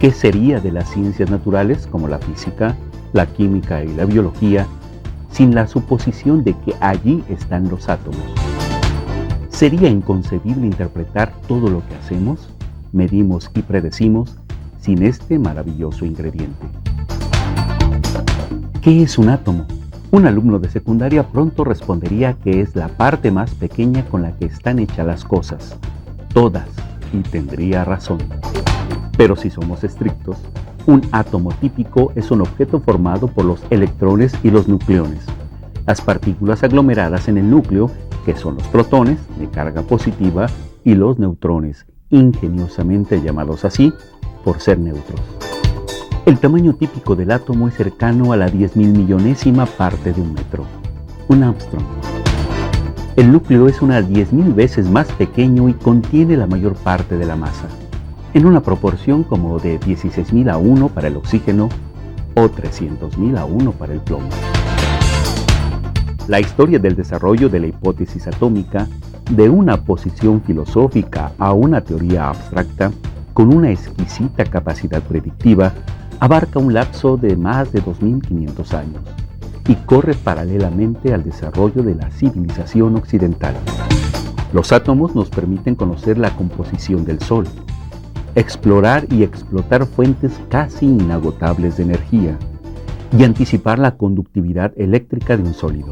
¿Qué sería de las ciencias naturales como la física, la química y la biología sin la suposición de que allí están los átomos? ¿Sería inconcebible interpretar todo lo que hacemos, medimos y predecimos sin este maravilloso ingrediente? ¿Qué es un átomo? Un alumno de secundaria pronto respondería que es la parte más pequeña con la que están hechas las cosas, todas, y tendría razón. Pero si somos estrictos, un átomo típico es un objeto formado por los electrones y los nucleones, las partículas aglomeradas en el núcleo, que son los protones de carga positiva y los neutrones, ingeniosamente llamados así por ser neutros. El tamaño típico del átomo es cercano a la 10.000.000.000ª parte de un metro, un Armstrong. El núcleo es unas 10.000 veces más pequeño y contiene la mayor parte de la masa, en una proporción como de 16.000 a 1 para el oxígeno o 300.000 a 1 para el plomo. La historia del desarrollo de la hipótesis atómica, de una posición filosófica a una teoría abstracta, con una exquisita capacidad predictiva, abarca un lapso de más de 2.500 años y corre paralelamente al desarrollo de la civilización occidental. Los átomos nos permiten conocer la composición del Sol, explorar y explotar fuentes casi inagotables de energía y anticipar la conductividad eléctrica de un sólido.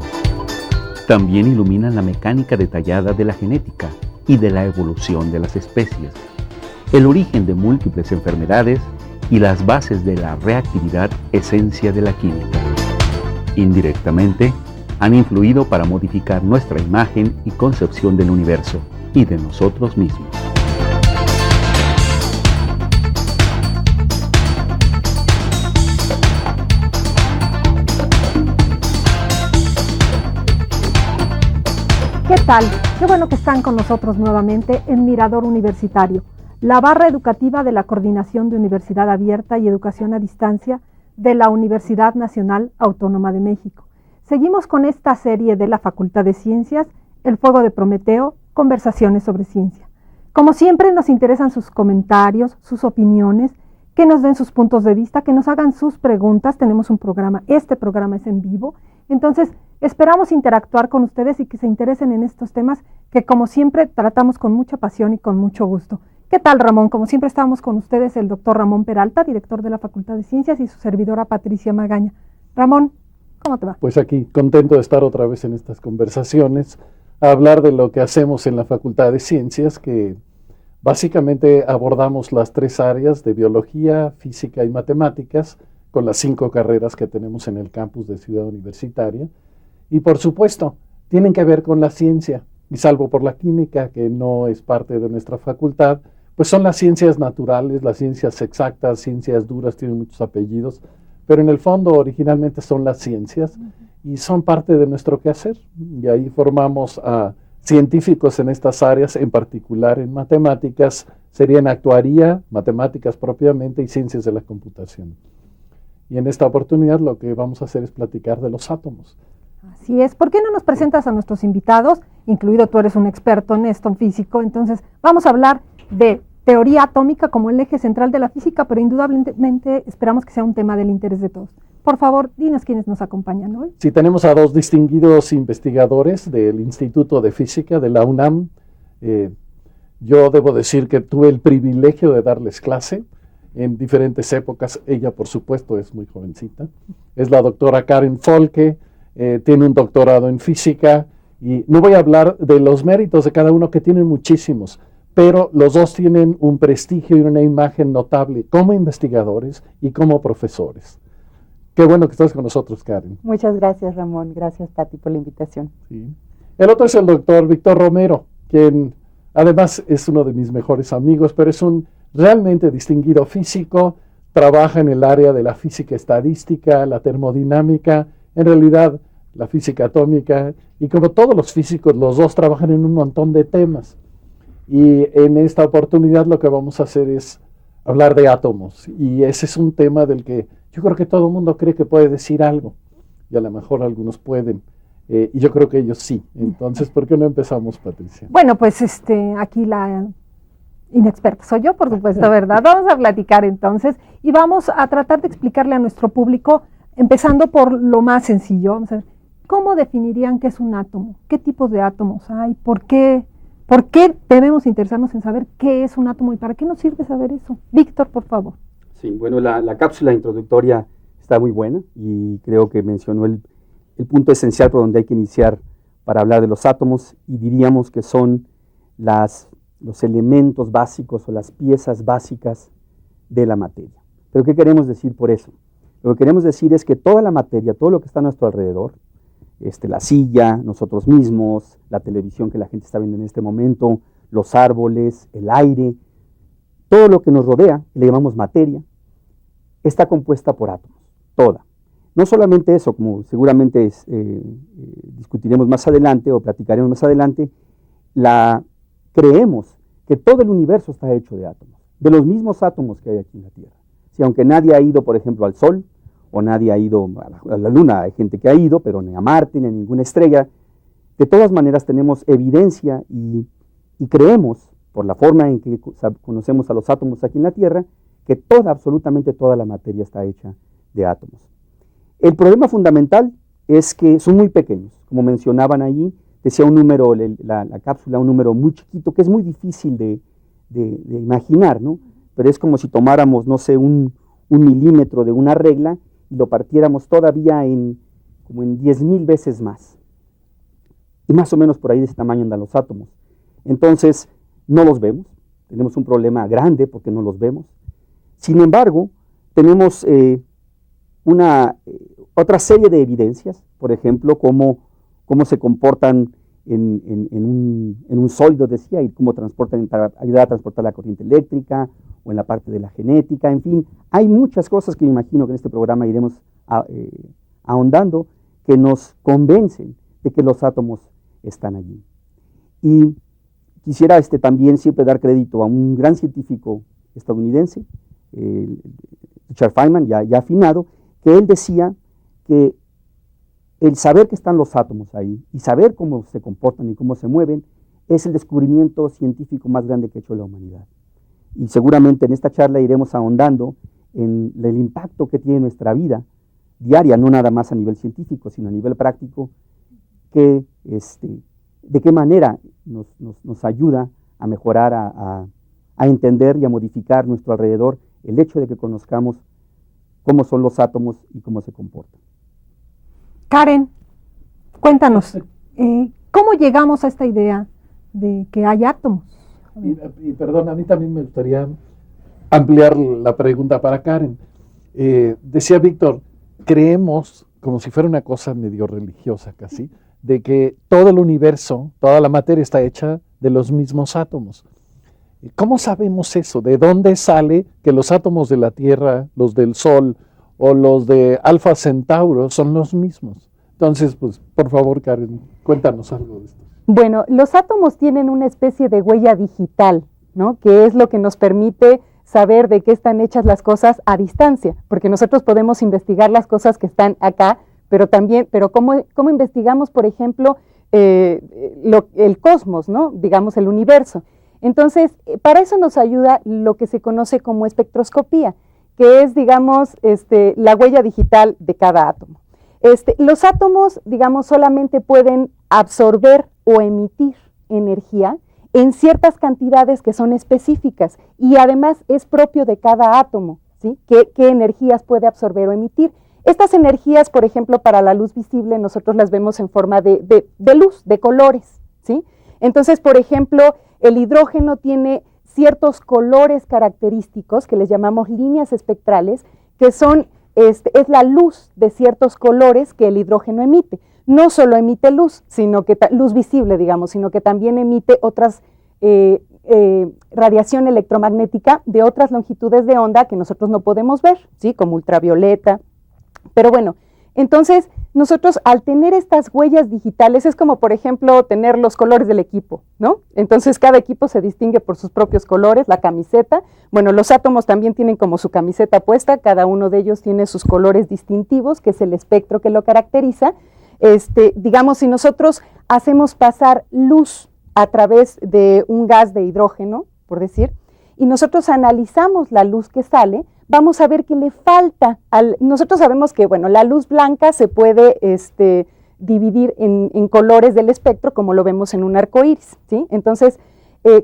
También iluminan la mecánica detallada de la genética y de la evolución de las especies, el origen de múltiples enfermedades y las bases de la reactividad, esencia de la química. Indirectamente, han influido para modificar nuestra imagen y concepción del universo y de nosotros mismos. ¿Qué tal? Qué bueno que están con nosotros nuevamente en Mirador Universitario, la barra educativa de la Coordinación de Universidad Abierta y Educación a Distancia de la Universidad Nacional Autónoma de México. Seguimos con esta serie de la Facultad de Ciencias, El Fuego de Prometeo, conversaciones sobre ciencia. Como siempre, nos interesan sus comentarios, sus opiniones, que nos den sus puntos de vista, que nos hagan sus preguntas. Tenemos un programa, este programa es en vivo, entonces esperamos interactuar con ustedes y que se interesen en estos temas que, como siempre, tratamos con mucha pasión y con mucho gusto. ¿Qué tal, Ramón? Como siempre estamos con ustedes el doctor Ramón Peralta, director de la Facultad de Ciencias, y su servidora Patricia Magaña. Ramón, ¿cómo te va? Pues aquí, contento de estar otra vez en estas conversaciones, a hablar de lo que hacemos en la Facultad de Ciencias, que básicamente abordamos las tres áreas de biología, física y matemáticas, con las 5 carreras que tenemos en el campus de Ciudad Universitaria. Y por supuesto, tienen que ver con la ciencia, y salvo por la química, que no es parte de nuestra facultad, pues son las ciencias naturales, las ciencias exactas, ciencias duras, tienen muchos apellidos, pero en el fondo originalmente son las ciencias y son parte de nuestro quehacer. Y ahí formamos a científicos en estas áreas, en particular en matemáticas, serían actuaría, matemáticas propiamente y ciencias de la computación. Y en esta oportunidad lo que vamos a hacer es platicar de los átomos. Así es. ¿Por qué no nos presentas a nuestros invitados? Incluido tú eres un experto en esto, en físico. Entonces, vamos a hablar de teoría atómica como el eje central de la física, pero indudablemente esperamos que sea un tema del interés de todos. Por favor, dinos quiénes nos acompañan hoy. Sí, tenemos a 2 distinguidos investigadores del Instituto de Física de la UNAM. Yo debo decir que tuve el privilegio de darles clase en diferentes épocas. Ella, por supuesto, es muy jovencita. Es la doctora Karen Folke, tiene un doctorado en física, y no voy a hablar de los méritos de cada uno, que tienen muchísimos, pero los dos tienen un prestigio y una imagen notable como investigadores y como profesores. Qué bueno que estás con nosotros, Karen. Muchas gracias, Ramón. Gracias, Pati, por la invitación. Sí. El otro es el doctor Víctor Romero, quien además es uno de mis mejores amigos, pero es un realmente distinguido físico, trabaja en el área de la física estadística, la termodinámica, en realidad la física atómica, y como todos los físicos, los dos trabajan en un montón de temas. Y en esta oportunidad lo que vamos a hacer es hablar de átomos, y ese es un tema del que yo creo que todo el mundo cree que puede decir algo, y a lo mejor algunos pueden, y yo creo que ellos sí. Entonces, ¿por qué no empezamos, Patricia? Bueno, pues aquí inexperta soy yo, por supuesto, ¿verdad? Vamos a platicar entonces y vamos a tratar de explicarle a nuestro público, empezando por lo más sencillo. Vamos a ver, ¿cómo definirían qué es un átomo? ¿Qué tipos de átomos hay? ¿Por qué debemos interesarnos en saber qué es un átomo y para qué nos sirve saber eso? Víctor, por favor. Sí, bueno, la cápsula introductoria está muy buena y creo que mencionó el punto esencial por donde hay que iniciar para hablar de los átomos, y diríamos que son los elementos básicos o las piezas básicas de la materia. ¿Pero qué queremos decir por eso? Lo que queremos decir es que toda la materia, todo lo que está a nuestro alrededor, la silla, nosotros mismos, la televisión que la gente está viendo en este momento, los árboles, el aire, todo lo que nos rodea, le llamamos materia, está compuesta por átomos, toda. No solamente eso, como seguramente discutiremos más adelante o platicaremos más adelante, creemos que todo el universo está hecho de átomos, de los mismos átomos que hay aquí en la Tierra. Si aunque nadie ha ido, por ejemplo, al Sol, o nadie ha ido a la Luna, hay gente que ha ido, pero ni a Marte, ni a ninguna estrella, de todas maneras tenemos evidencia y creemos, por la forma en que conocemos a los átomos aquí en la Tierra, que absolutamente toda la materia está hecha de átomos. El problema fundamental es que son muy pequeños, como mencionaban allí, decía un número, la cápsula, un número muy chiquito, que es muy difícil de imaginar, ¿no? Pero es como si tomáramos, no sé, un milímetro de una regla y lo partiéramos todavía como en 10,000 veces más. Y más o menos por ahí de ese tamaño andan los átomos. Entonces, no los vemos, tenemos un problema grande porque no los vemos. Sin embargo, tenemos otra serie de evidencias, por ejemplo, cómo se comportan en un sólido, decía, y cómo transportan, para ayudar a transportar la corriente eléctrica, o en la parte de la genética, en fin, hay muchas cosas que me imagino que en este programa iremos ahondando, que nos convencen de que los átomos están allí. Y quisiera también siempre dar crédito a un gran científico estadounidense, Richard Feynman, ya afinado, que él decía que el saber que están los átomos ahí y saber cómo se comportan y cómo se mueven es el descubrimiento científico más grande que ha hecho la humanidad. Y seguramente en esta charla iremos ahondando en el impacto que tiene nuestra vida diaria, no nada más a nivel científico, sino a nivel práctico, de qué manera nos ayuda a mejorar, a entender y a modificar nuestro alrededor el hecho de que conozcamos cómo son los átomos y cómo se comportan. Karen, cuéntanos, ¿cómo llegamos a esta idea de que hay átomos? Y perdón, a mí también me gustaría ampliar la pregunta para Karen. Decía Víctor, creemos, como si fuera una cosa medio religiosa casi, de que todo el universo, toda la materia está hecha de los mismos átomos. ¿Cómo sabemos eso? ¿De dónde sale que los átomos de la Tierra, los del Sol o los de Alfa Centauro son los mismos? Entonces, pues, por favor, Karen, cuéntanos algo de esto. Bueno, los átomos tienen una especie de huella digital, ¿no? Que es lo que nos permite saber de qué están hechas las cosas a distancia, porque nosotros podemos investigar las cosas que están acá, pero ¿cómo investigamos, por ejemplo, el cosmos, ¿no? Digamos, el universo? Entonces, para eso nos ayuda lo que se conoce como espectroscopía, que es, digamos, la huella digital de cada átomo. Los átomos, digamos, solamente pueden absorber o emitir energía en ciertas cantidades que son específicas y además es propio de cada átomo, ¿sí? ¿Qué energías puede absorber o emitir? Estas energías, por ejemplo, para la luz visible, nosotros las vemos en forma de luz, de colores, ¿sí? Entonces, por ejemplo, el hidrógeno tiene ciertos colores característicos que les llamamos líneas espectrales, que son, es la luz de ciertos colores que el hidrógeno emite. No solo emite luz, sino que luz visible, digamos, sino que también emite otras radiación electromagnética de otras longitudes de onda que nosotros no podemos ver, ¿sí? Como ultravioleta. Pero bueno, entonces nosotros al tener estas huellas digitales es como, por ejemplo, tener los colores del equipo, ¿no? Entonces cada equipo se distingue por sus propios colores, la camiseta. Bueno, los átomos también tienen como su camiseta puesta, cada uno de ellos tiene sus colores distintivos, que es el espectro que lo caracteriza. Digamos, si nosotros hacemos pasar luz a través de un gas de hidrógeno, por decir, y nosotros analizamos la luz que sale, vamos a ver que le falta, nosotros sabemos que, bueno, la luz blanca se puede dividir en colores del espectro, como lo vemos en un arco iris, ¿sí? Entonces,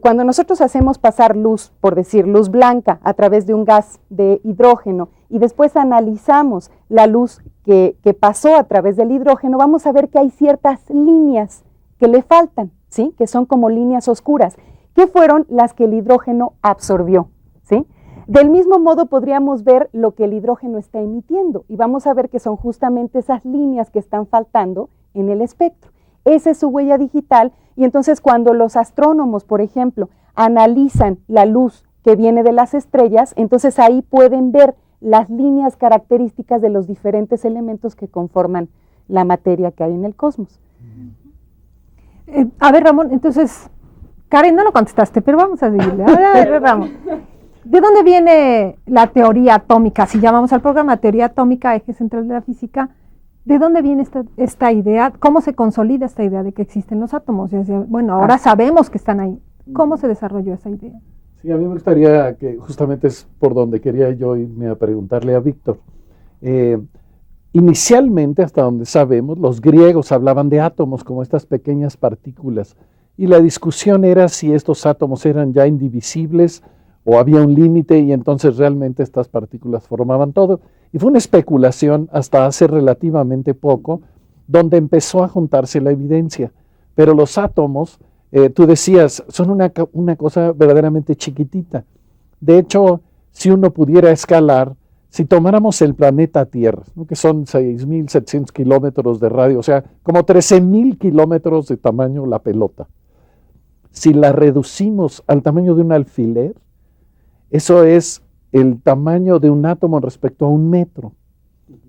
cuando nosotros hacemos pasar luz, por decir luz blanca, a través de un gas de hidrógeno, y después analizamos la luz que pasó a través del hidrógeno, vamos a ver que hay ciertas líneas que le faltan, ¿sí? Que son como líneas oscuras, que fueron las que el hidrógeno absorbió, ¿sí? Del mismo modo podríamos ver lo que el hidrógeno está emitiendo, y vamos a ver que son justamente esas líneas que están faltando en el espectro. Esa es su huella digital, y entonces cuando los astrónomos, por ejemplo, analizan la luz que viene de las estrellas, entonces ahí pueden ver las líneas características de los diferentes elementos que conforman la materia que hay en el cosmos. A ver, Ramón, entonces, Karen, no lo contestaste, pero vamos a seguirle. A ver, Ramón, ¿de dónde viene la teoría atómica? Si llamamos al programa teoría atómica, eje central de la física, ¿de dónde viene esta idea? ¿Cómo se consolida esta idea de que existen los átomos? Bueno, ahora sabemos que están ahí. ¿Cómo se desarrolló esa idea? Sí, a mí me gustaría que justamente es por donde quería yo irme a preguntarle a Víctor. Inicialmente, hasta donde sabemos, los griegos hablaban de átomos como estas pequeñas partículas, y la discusión era si estos átomos eran ya indivisibles o había un límite y entonces realmente estas partículas formaban todo. Y fue una especulación hasta hace relativamente poco, donde empezó a juntarse la evidencia. Pero los átomos, tú decías, son una cosa verdaderamente chiquitita. De hecho, si uno pudiera escalar, si tomáramos el planeta Tierra, ¿no?, que son 6.700 kilómetros de radio, o sea, como 13.000 kilómetros de tamaño la pelota, si la reducimos al tamaño de un alfiler, eso es el tamaño de un átomo respecto a 1 metro.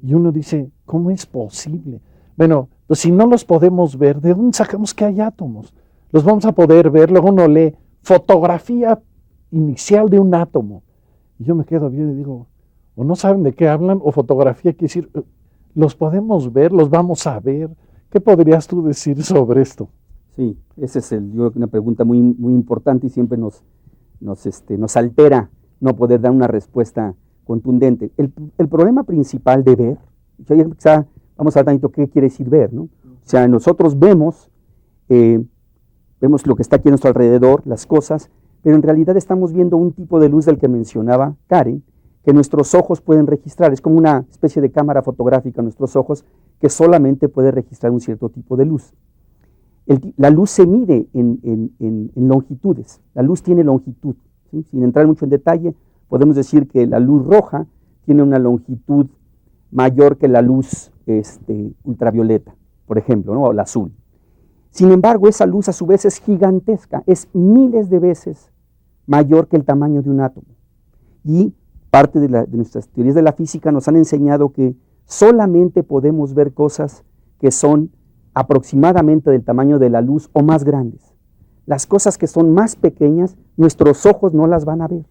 Y uno dice, ¿cómo es posible? Bueno, pues si no los podemos ver, ¿de dónde sacamos que hay átomos? Los vamos a poder ver, luego uno lee fotografía inicial de un átomo. Y yo me quedo bien y digo, o no saben de qué hablan, o fotografía quiere decir, ¿los podemos ver? ¿Los vamos a ver? ¿Qué podrías tú decir sobre esto? Sí, esa es una pregunta muy, muy importante y siempre nos altera no poder dar una respuesta contundente. El problema principal de ver, quizá vamos a ver tantito qué quiere decir ver, ¿no? O sea, nosotros vemos lo que está aquí a nuestro alrededor, las cosas, pero en realidad estamos viendo un tipo de luz del que mencionaba Karen, que nuestros ojos pueden registrar. Es como una especie de cámara fotográfica en nuestros ojos que solamente puede registrar un cierto tipo de luz. La luz se mide en longitudes. La luz tiene longitud, ¿sí? Sin entrar mucho en detalle, podemos decir que la luz roja tiene una longitud mayor que la luz ultravioleta, por ejemplo, ¿no?, o la azul. Sin embargo, esa luz a su vez es gigantesca, es miles de veces mayor que el tamaño de un átomo. Y parte de nuestras teorías de la física nos han enseñado que solamente podemos ver cosas que son aproximadamente del tamaño de la luz o más grandes. Las cosas que son más pequeñas, nuestros ojos no las van a ver.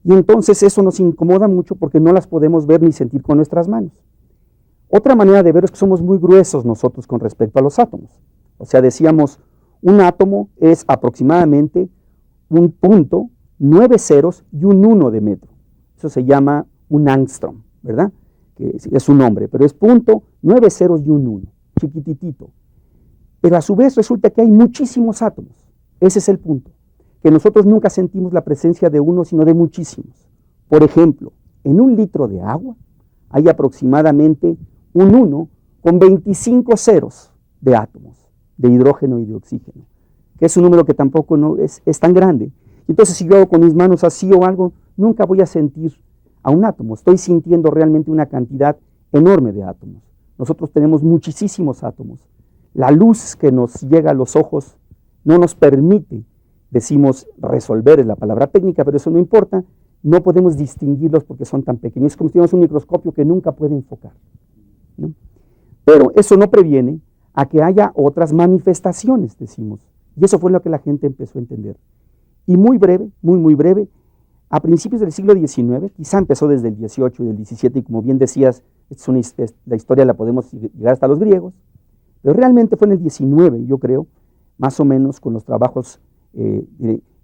Y entonces eso nos incomoda mucho porque no las podemos ver ni sentir con nuestras manos. Otra manera de ver es que somos muy gruesos nosotros con respecto a los átomos. O sea, decíamos, un átomo es aproximadamente un punto, 9 ceros y un 1 de metro. Eso se llama un ángstrom, ¿verdad? Que es su nombre, pero es punto, 9 ceros y un 1, chiquititito. Pero a su vez resulta que hay muchísimos átomos. Ese es el punto, que nosotros nunca sentimos la presencia de uno, sino de muchísimos. Por ejemplo, en 1 litro de agua hay aproximadamente un 1 con 25 ceros de átomos, de hidrógeno y de oxígeno, que es un número que tampoco no es tan grande. Entonces, si yo hago con mis manos así o algo, nunca voy a sentir a un átomo. Estoy sintiendo realmente una cantidad enorme de átomos. Nosotros tenemos muchísimos átomos. La luz que nos llega a los ojos no nos permite, decimos resolver, es la palabra técnica, pero eso no importa, no podemos distinguirlos porque son tan pequeños. Es como si tuviéramos un microscopio que nunca puede enfocar, ¿no? Pero eso no previene a que haya otras manifestaciones, decimos. Y eso fue lo que la gente empezó a entender. Y muy breve, muy breve, a principios del siglo XIX, quizá empezó desde el XVIII y del XVII, y como bien decías, la historia la podemos llegar hasta los griegos, pero realmente fue en el XIX, yo creo, más o menos con los trabajos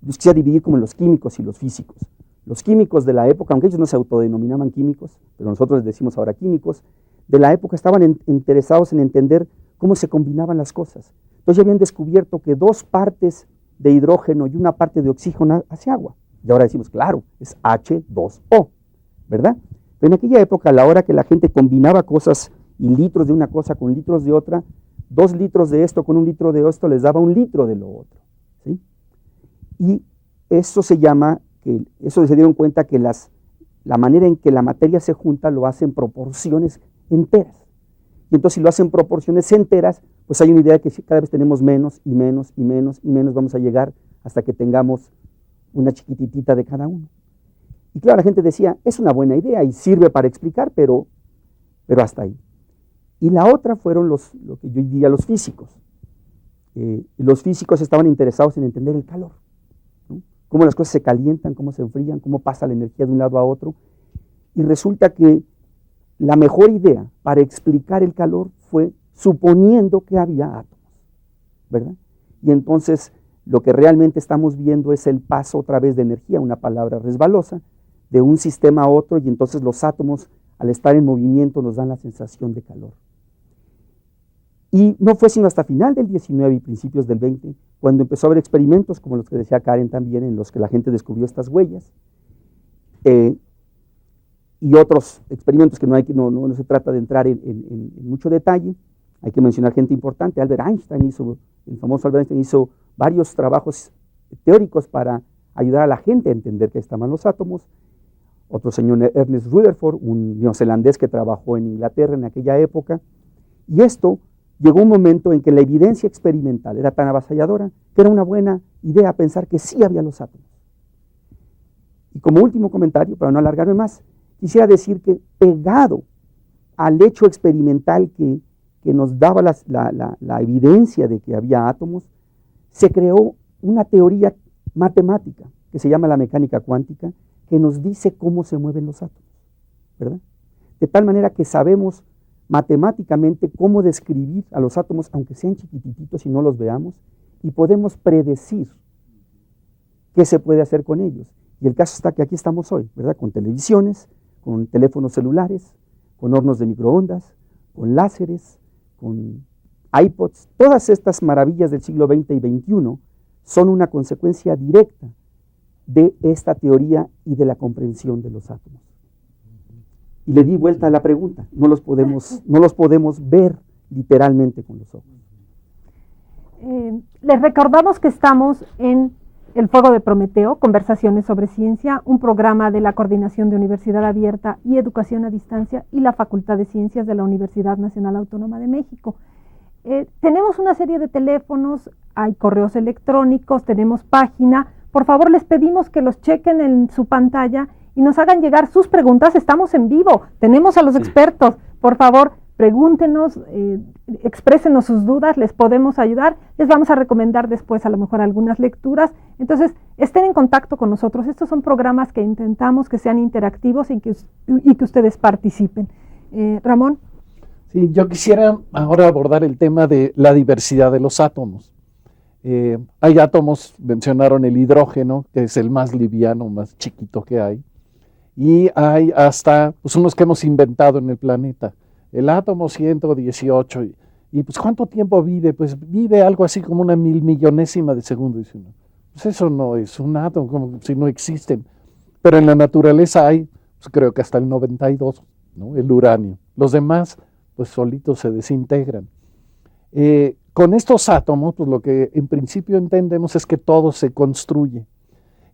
los quisiera dividir como en los químicos y los físicos. Los químicos de la época, aunque ellos no se autodenominaban químicos, pero nosotros les decimos ahora químicos, de la época estaban interesados en entender cómo se combinaban las cosas. Entonces ya habían descubierto que 2 partes de hidrógeno y 1 parte de oxígeno hace agua. Y ahora decimos, claro, es H2O, ¿verdad? Pero en aquella época, a la hora que la gente combinaba cosas y litros de una cosa con litros de otra, 2 litros de esto con 1 litro de esto les daba 1 litro de lo otro, ¿sí? Y eso se llama, eso se dieron cuenta que la manera en que la materia se junta lo hace en proporciones enteras. Y entonces si lo hacen en proporciones enteras, pues hay una idea de que cada vez tenemos menos y menos y menos y menos, vamos a llegar hasta que tengamos una chiquititita de cada uno. Y claro, la gente decía, es una buena idea y sirve para explicar, pero hasta ahí. Y la otra fueron lo que yo diría los físicos. Los físicos estaban interesados en entender el calor, ¿no? Cómo las cosas se calientan, cómo se enfrían, cómo pasa la energía de un lado a otro. Y resulta que la mejor idea para explicar el calor fue suponiendo que había átomos, ¿verdad? Y entonces lo que realmente estamos viendo es el paso otra vez de energía, una palabra resbalosa, de un sistema a otro, y entonces los átomos, al estar en movimiento, nos dan la sensación de calor. Y no fue sino hasta final del 19 y principios del 20, cuando empezó a haber experimentos, como los que decía Karen también, en los que la gente descubrió estas huellas, y otros experimentos que no se trata de entrar en mucho detalle. Hay que mencionar gente importante. El famoso Albert Einstein hizo varios trabajos teóricos para ayudar a la gente a entender que estaban los átomos. Otro señor, Ernest Rutherford, un neozelandés que trabajó en Inglaterra en aquella época. Y esto llegó un momento en que la evidencia experimental era tan avasalladora que era una buena idea pensar que sí había los átomos. Y como último comentario, para no alargarme más, quisiera decir que pegado al hecho experimental que nos daba la evidencia de que había átomos, se creó una teoría matemática que se llama la mecánica cuántica, que nos dice cómo se mueven los átomos, ¿verdad? De tal manera que sabemos matemáticamente cómo describir a los átomos, aunque sean chiquititos y no los veamos, y podemos predecir qué se puede hacer con ellos. Y el caso está que aquí estamos hoy, ¿verdad? Con televisiones, con teléfonos celulares, con hornos de microondas, con láseres, con iPods. Todas estas maravillas del siglo XX y XXI son una consecuencia directa de esta teoría y de la comprensión de los átomos. Y le di vuelta a la pregunta, no los podemos ver literalmente con los ojos. Les recordamos que estamos en El Fuego de Prometeo, Conversaciones sobre Ciencia, un programa de la Coordinación de Universidad Abierta y Educación a Distancia y la Facultad de Ciencias de la Universidad Nacional Autónoma de México. Tenemos una serie de teléfonos, hay correos electrónicos, tenemos página. Por favor, les pedimos que los chequen en su pantalla y nos hagan llegar sus preguntas. Estamos en vivo, tenemos a los expertos. Por favor, pregúntenos, exprésenos sus dudas, les podemos ayudar, les vamos a recomendar después a lo mejor algunas lecturas. Entonces, estén en contacto con nosotros. Estos son programas que intentamos que sean interactivos y que ustedes participen. Ramón. Sí, yo quisiera ahora abordar el tema de la diversidad de los átomos. Hay átomos, mencionaron el hidrógeno, que es el más liviano, más chiquito que hay, y hay hasta unos que hemos inventado en el planeta. El átomo 118, y pues ¿cuánto tiempo vive? Pues vive algo así como 1.000.000.000ésima de segundo. Dice uno. Pues eso no es un átomo, como si no existen. Pero en la naturaleza hay, pues creo que hasta el 92, ¿no? El uranio. Los demás, pues solitos se desintegran. Con estos átomos, pues lo que en principio entendemos es que todo se construye.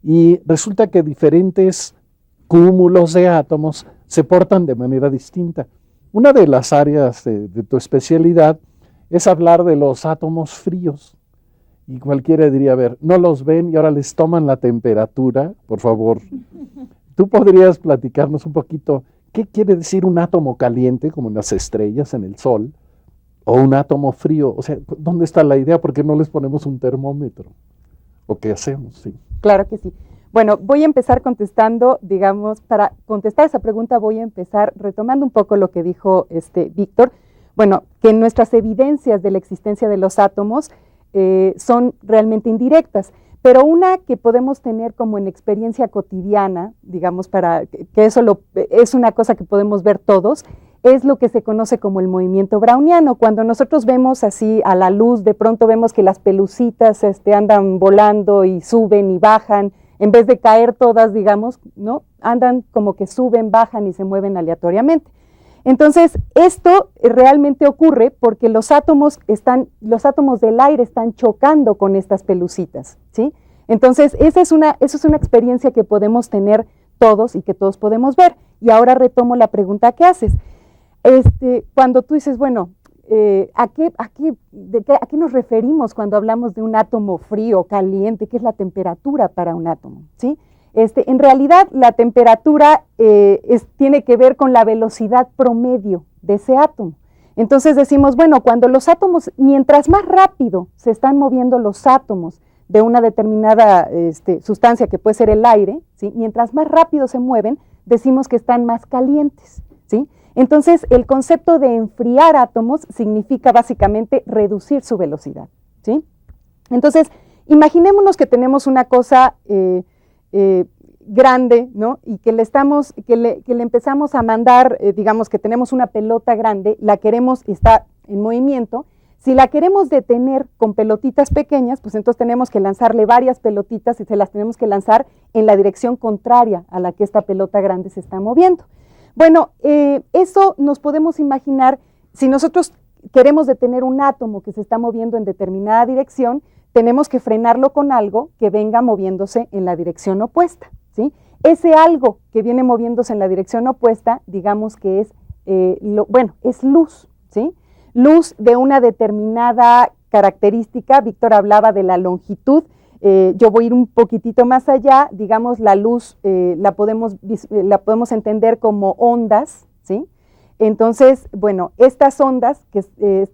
Y resulta que diferentes cúmulos de átomos se portan de manera distinta. Una de las áreas de tu especialidad es hablar de los átomos fríos. Y cualquiera diría, a ver, no los ven y ahora les toman la temperatura, por favor. ¿Tú podrías platicarnos un poquito qué quiere decir un átomo caliente, como en las estrellas, en el Sol, o un átomo frío? O sea, ¿dónde está la idea? ¿Por qué no les ponemos un termómetro? ¿O qué hacemos? Sí. Claro que sí. Bueno, voy a empezar contestando, digamos, para contestar esa pregunta voy a empezar retomando un poco lo que dijo Víctor. Bueno, que nuestras evidencias de la existencia de los átomos son realmente indirectas, pero una que podemos tener como en experiencia cotidiana, digamos, para que eso es una cosa que podemos ver todos, es lo que se conoce como el movimiento browniano. Cuando nosotros vemos así a la luz, de pronto vemos que las pelucitas andan volando y suben y bajan, en vez de caer todas, digamos, ¿no? Andan como que suben, bajan y se mueven aleatoriamente. Entonces, esto realmente ocurre porque los átomos del aire están chocando con estas pelucitas, ¿sí? Entonces, esa es una experiencia que podemos tener todos y que todos podemos ver. Y ahora retomo la pregunta que haces. Cuando tú dices, bueno, ¿a qué nos referimos cuando hablamos de un átomo frío, caliente? ¿Qué es la temperatura para un átomo? ¿Sí? En realidad, la temperatura tiene que ver con la velocidad promedio de ese átomo. Entonces decimos, bueno, cuando los átomos, mientras más rápido se están moviendo los átomos de una determinada sustancia que puede ser el aire, ¿sí? Mientras más rápido se mueven, decimos que están más calientes, ¿sí? Entonces, el concepto de enfriar átomos significa básicamente reducir su velocidad, ¿sí? Entonces, imaginémonos que tenemos una cosa grande, ¿no? Y que le empezamos a mandar, digamos que tenemos una pelota grande, la queremos, está en movimiento. Si la queremos detener con pelotitas pequeñas, pues entonces tenemos que lanzarle varias pelotitas y se las tenemos que lanzar en la dirección contraria a la que esta pelota grande se está moviendo. Bueno, eso nos podemos imaginar, si nosotros queremos detener un átomo que se está moviendo en determinada dirección, tenemos que frenarlo con algo que venga moviéndose en la dirección opuesta, ¿sí? Ese algo que viene moviéndose en la dirección opuesta, digamos que es, es luz, ¿sí? Luz de una determinada característica. Víctor hablaba de la longitud. Yo voy a ir un poquitito más allá. Digamos, la luz la podemos entender como ondas, ¿sí? Entonces, bueno, estas ondas que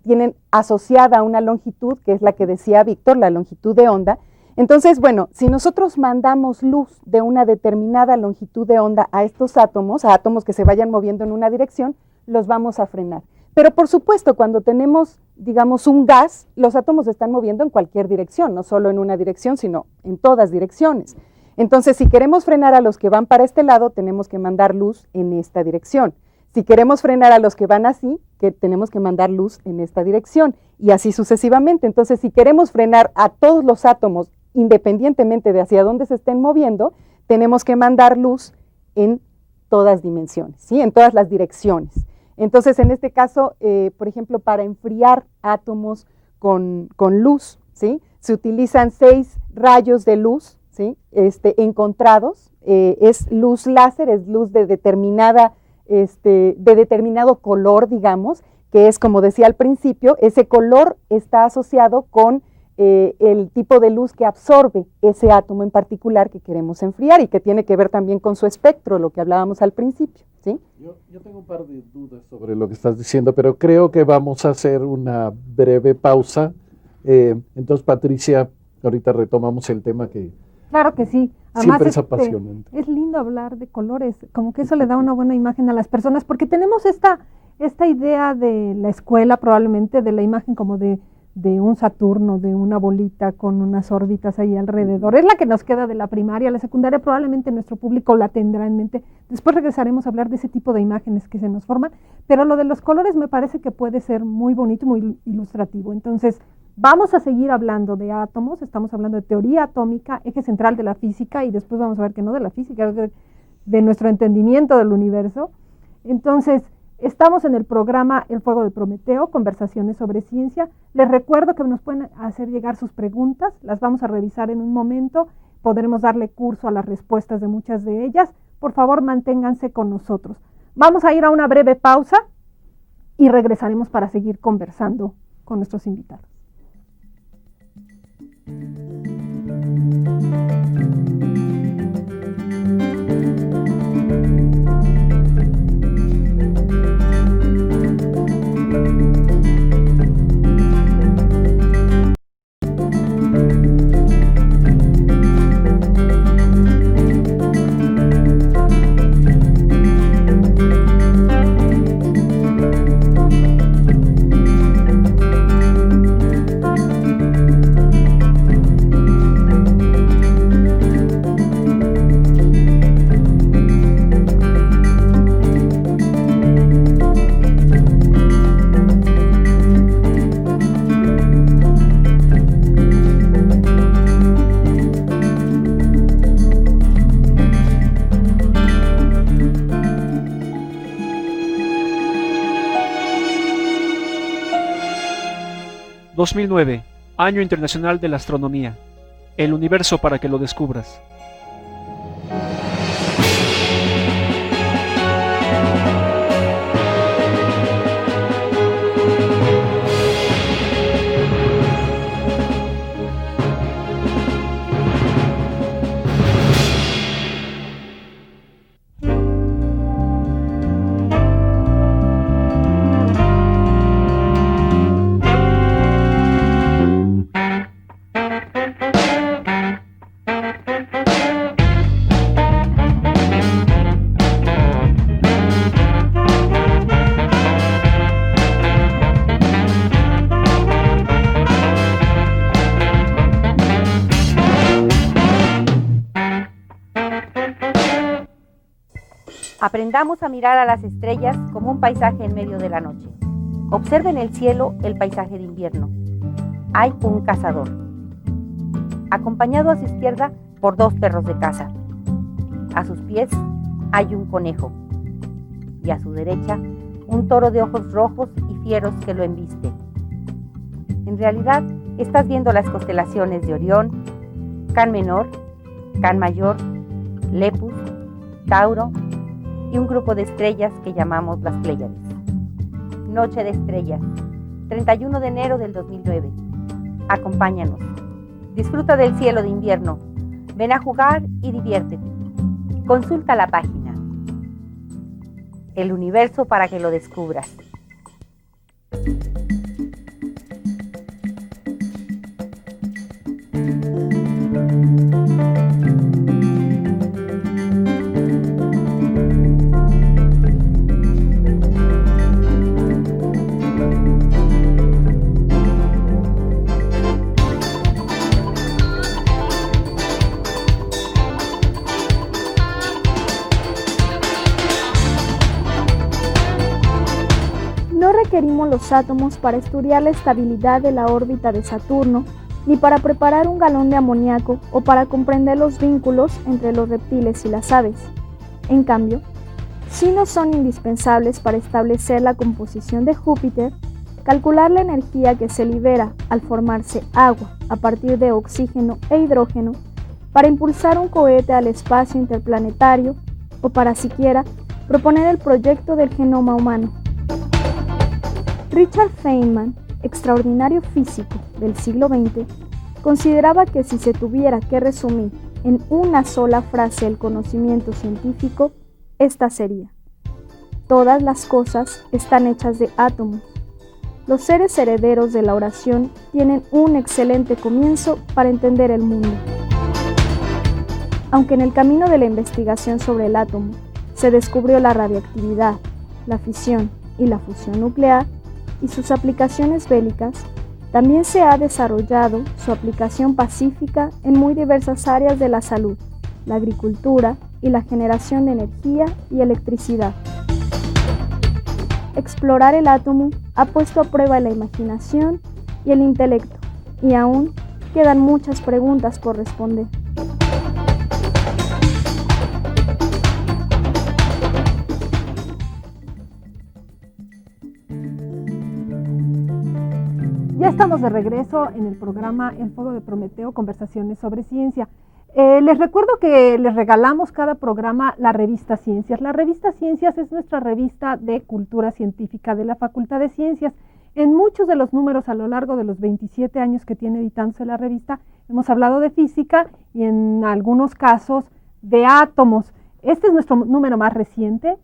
tienen asociada una longitud, que es la que decía Víctor, la longitud de onda. Entonces, bueno, si nosotros mandamos luz de una determinada longitud de onda a estos átomos, a átomos que se vayan moviendo en una dirección, los vamos a frenar. Pero por supuesto, cuando tenemos, digamos, un gas, los átomos se están moviendo en cualquier dirección, no solo en una dirección, sino en todas direcciones. Entonces, si queremos frenar a los que van para este lado, tenemos que mandar luz en esta dirección. Si queremos frenar a los que van así, tenemos que mandar luz en esta dirección, y así sucesivamente. Entonces, si queremos frenar a todos los átomos, independientemente de hacia dónde se estén moviendo, tenemos que mandar luz en todas dimensiones, ¿sí? En todas las direcciones. Entonces, en este caso, por ejemplo, para enfriar átomos con luz, ¿sí? Se utilizan 6 rayos de luz, ¿sí? Encontrados. Es luz láser, es luz de determinado color, digamos, que es, como decía al principio, ese color está asociado con el tipo de luz que absorbe ese átomo en particular que queremos enfriar y que tiene que ver también con su espectro, lo que hablábamos al principio, ¿sí? Yo tengo un par de dudas sobre lo que estás diciendo, pero creo que vamos a hacer una breve pausa. Entonces, Patricia, ahorita retomamos el tema que claro que sí. Además, siempre es apasionante. Es lindo hablar de colores, como que eso le da una buena imagen a las personas, porque tenemos esta idea de la escuela, probablemente, de la imagen como de un Saturno, de una bolita con unas órbitas ahí alrededor. Es la que nos queda de la primaria. La secundaria probablemente nuestro público la tendrá en mente. Después regresaremos a hablar de ese tipo de imágenes que se nos forman, pero lo de los colores me parece que puede ser muy bonito, muy ilustrativo. Entonces, vamos a seguir hablando de átomos, estamos hablando de teoría atómica, eje central de la física, y después vamos a ver que no de la física, de nuestro entendimiento del universo. Entonces, estamos en el programa El Fuego de Prometeo, conversaciones sobre ciencia. Les recuerdo que nos pueden hacer llegar sus preguntas, las vamos a revisar en un momento, podremos darle curso a las respuestas de muchas de ellas. Por favor, manténganse con nosotros. Vamos a ir a una breve pausa y regresaremos para seguir conversando con nuestros invitados. 2009, Año Internacional de la Astronomía. El universo para que lo descubras. Aprendamos a mirar a las estrellas como un paisaje en medio de la noche. Observe en el cielo el paisaje de invierno. Hay un cazador, acompañado a su izquierda por 2 perros de caza. A sus pies hay un conejo y a su derecha un toro de ojos rojos y fieros que lo embiste. En realidad, estás viendo las constelaciones de Orión, Can Menor, Can Mayor, Lepus, Tauro y un grupo de estrellas que llamamos las Pléyades. Noche de estrellas, 31 de enero del 2009. Acompáñanos. Disfruta del cielo de invierno. Ven a jugar y diviértete. Consulta la página. El universo para que lo descubras. No requerimos los átomos para estudiar la estabilidad de la órbita de Saturno, ni para preparar un galón de amoníaco o para comprender los vínculos entre los reptiles y las aves. En cambio, sí nos son indispensables para establecer la composición de Júpiter, calcular la energía que se libera al formarse agua a partir de oxígeno e hidrógeno, para impulsar un cohete al espacio interplanetario o para siquiera proponer el proyecto del genoma humano. Richard Feynman, extraordinario físico del siglo XX, consideraba que si se tuviera que resumir en una sola frase el conocimiento científico, esta sería: todas las cosas están hechas de átomos. Los seres herederos de la oración tienen un excelente comienzo para entender el mundo. Aunque en el camino de la investigación sobre el átomo se descubrió la radiactividad, la fisión y la fusión nuclear, y sus aplicaciones bélicas, también se ha desarrollado su aplicación pacífica en muy diversas áreas de la salud, la agricultura y la generación de energía y electricidad. Explorar el átomo ha puesto a prueba la imaginación y el intelecto, y aún quedan muchas preguntas por responder. Ya estamos de regreso en el programa El Foro de Prometeo, conversaciones sobre ciencia. Les recuerdo que les regalamos cada programa la revista Ciencias. La revista Ciencias es nuestra revista de cultura científica de la Facultad de Ciencias. En muchos de los números a lo largo de los 27 años que tiene editándose la revista, hemos hablado de física y en algunos casos de átomos. Este es nuestro número más reciente,